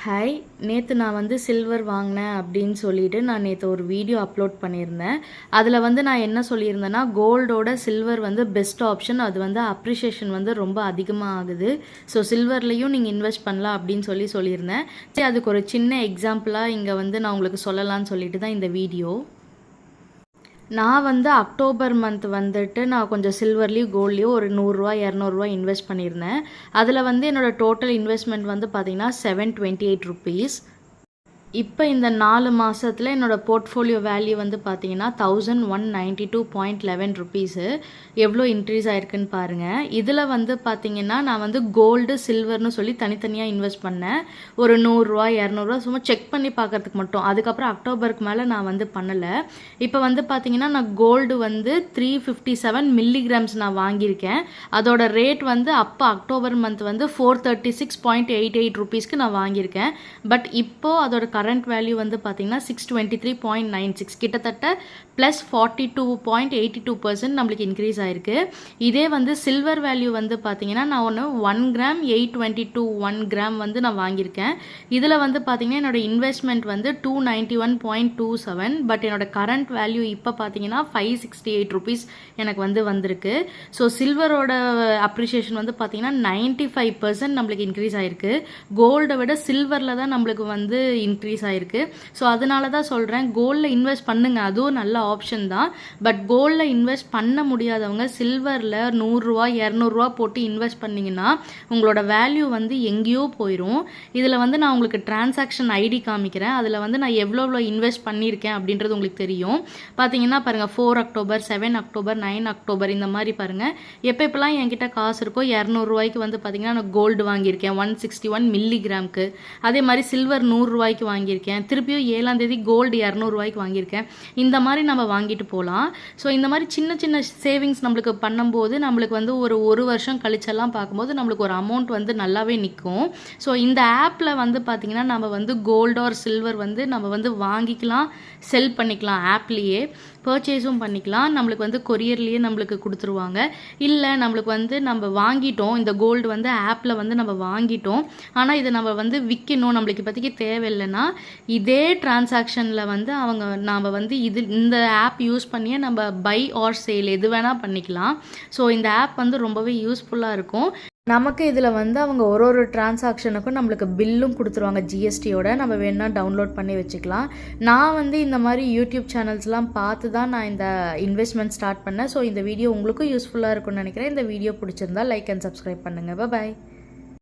Hi, நேற்று நான் வந்து சில்வர் வாங்கினேன் அப்படின்னு சொல்லிட்டு நான் நேற்று ஒரு வீடியோ அப்லோட் பண்ணியிருந்தேன். அதில் வந்து நான் என்ன சொல்லியிருந்தேன்னா, கோல்டோட சில்வர் வந்து பெஸ்ட் ஆப்ஷன். அது வந்து அப்ரிஷியேஷன் வந்து ரொம்ப அதிகமாக ஆகுது. ஸோ சில்வர்லேயும் நீங்கள் இன்வெஸ்ட் பண்ணலாம் அப்படின்னு சொல்லியிருந்தேன். சரி, அதுக்கு ஒரு சின்ன எக்ஸாம்பிளாக இங்கே வந்து நான் உங்களுக்கு சொல்லலாம்னு சொல்லிட்டு தான் இந்த வீடியோ. நான் வந்து அக்டோபர் மந்த் வந்துட்டு நான் கொஞ்சம் சில்வர்லேயும் கோல்ட்லேயும் ஒரு ₹100 ₹200 இன்வெஸ்ட் பண்ணியிருந்தேன். அதில் வந்து என்னோடய டோட்டல் இன்வெஸ்ட்மெண்ட் வந்து பார்த்திங்கன்னா ₹728. இப்போ இந்த 4 மாதத்தில் என்னோடய போர்ட்ஃபோலியோ வேல்யூ வந்து பார்த்தீங்கன்னா ₹1192.11 எவ்வளோ இன்க்ரீஸ் ஆயிருக்குன்னு பாருங்கள். இதில் வந்து பார்த்தீங்கன்னா நான் வந்து கோல்டு சில்வர்னு சொல்லி தனித்தனியாக இன்வெஸ்ட் பண்ணேன். ஒரு ₹100 ₹200 சும்மா செக் பண்ணி பார்க்கறதுக்கு மட்டும். அதுக்கப்புறம் அக்டோபருக்கு மேலே நான் வந்து பண்ணலை. இப்போ வந்து பார்த்தீங்கன்னா நான் கோல்டு வந்து 357 மில்லிகிராம்ஸ் நான் வாங்கியிருக்கேன். அதோட ரேட் வந்து அப்போ அக்டோபர் மந்த் வந்து ₹436.88 நான் வாங்கியிருக்கேன். பட் இப்போது அதோட கரண்ட் வேல்யூ வந்து பார்த்தீங்கன்னா 623.96 கிட்டத்தட்ட ப்ளஸ் 42.82% நம்மளுக்கு இன்க்ரீஸ் ஆயிருக்கு. இதே வந்து சில்வர் வேல்யூ வந்து பார்த்தீங்கன்னா நான் ஒன்று 1 கிராம் 822 1 கிராம் வந்து நான் வாங்கியிருக்கேன். இதில் வந்து பார்த்தீங்கன்னா என்னோட இன்வெஸ்ட்மெண்ட் வந்து ₹291.27 பட் என்னோட கரண்ட் வேல்யூ இப்போ பார்த்தீங்கன்னா ₹568 எனக்கு வந்து வந்திருக்கு. ஸோ சில்வரோட அப்ரிஷியேஷன் வந்து பார்த்தீங்கன்னா 95% நம்மளுக்கு இன்க்ரீஸ் ஆயிருக்கு. கோல்டை விட சில்வரில் தான் நம்மளுக்கு வந்து இன்க்ரீஸ் ஆயிருக்கு. ஸோ அதனால தான் சொல்கிறேன், கோல்டில் இன்வெஸ்ட் பண்ணுங்க, அதுவும் நல்ல ஆப்ஷன் தான். பட் கோல்டில் இன்வெஸ்ட் பண்ண முடியாதவங்க சில்வரில் ₹100 ₹200 போட்டு இன்வெஸ்ட் பண்ணிங்கன்னா உங்களோட வேல்யூ வந்து எங்கேயோ போயிடும். இதில் வந்து நான் உங்களுக்கு டிரான்சாக்ஷன் ஐடி காமிக்கிறேன். அதில் வந்து நான் எவ்வளோ இன்வெஸ்ட் பண்ணியிருக்கேன் அப்படின்றது உங்களுக்கு தெரியும். பார்த்தீங்கன்னா பாருங்கள், 4 அக்டோபர் 7 அக்டோபர் 9 அக்டோபர் இந்த மாதிரி பாருங்கள். எப்போலாம் என்கிட்ட காசு இருக்கோ ₹200 வந்து பார்த்தீங்கன்னா நான் கோல்டு வாங்கியிருக்கேன் 161 மில்லிகிராமுக்கு. அதே மாதிரி சில்வர் ₹100 வாங்கியிருக்கேன். திருப்பியும் 7ஆம் தேதி கோல்டு ₹200 வாங்கியிருக்கேன். இந்த மாதிரி நம்ம வாங்கிட்டு போகலாம். ஸோ இந்த மாதிரி சின்ன சின்ன சேவிங்ஸ் நம்மளுக்கு பண்ணும்போது நம்மளுக்கு வந்து ஒரு வருஷம் கழிச்செல்லாம் பார்க்கும்போது நம்மளுக்கு ஒரு அமௌண்ட் வந்து நல்லாவே நிற்கும். ஸோ இந்த ஆப்பில் வந்து பார்த்திங்கன்னா நம்ம வந்து கோல்டு ஆர் சில்வர் வந்து நம்ம வந்து வாங்கிக்கலாம், செல் பண்ணிக்கலாம். ஆப்லேயே பர்ச்சேஸும் பண்ணிக்கலாம். நம்மளுக்கு வந்து கொரியர்லேயே நம்மளுக்கு கொடுத்துருவாங்க. இல்லை நம்மளுக்கு வந்து நம்ம வாங்கிட்டோம், இந்த கோல்டு வந்து ஆப்பில் வந்து நம்ம வாங்கிட்டோம், ஆனால் இதை நம்ம வந்து விற்கணும், நம்மளுக்கு இப்போதைக்கு தேவையில்லைன்னா இதே டிரான்சாக்ஷனில் வந்து நாம் வந்து இந்த ஆப் யூஸ் பண்ணியே நம்ம பை ஆர் சேல் எது வேணால் பண்ணிக்கலாம். ஸோ இந்த ஆப் வந்து ரொம்பவே யூஸ்ஃபுல்லாக இருக்கும். நமக்கு இதில் வந்து அவங்க ஒரு டிரான்சாக்ஷனுக்கும் நம்மளுக்கு பில்லும் கொடுத்துருவாங்க ஜிஎஸ்டியோட. நம்ம வேணால் டவுன்லோட் பண்ணி வச்சுக்கலாம். நான் வந்து இந்த மாதிரி யூடியூப் சேனல்ஸ்லாம் பார்த்து தான் நான் இந்த இன்வெஸ்ட்மெண்ட் ஸ்டார்ட் பண்ணேன். ஸோ இந்த வீடியோ உங்களுக்கும் யூஸ்ஃபுல்லாக இருக்கும்னு நினைக்கிறேன். இந்த வீடியோ பிடிச்சிருந்தா லைக் அண்ட் சப்ஸ்கிரைப் பண்ணுங்கள். பாய்.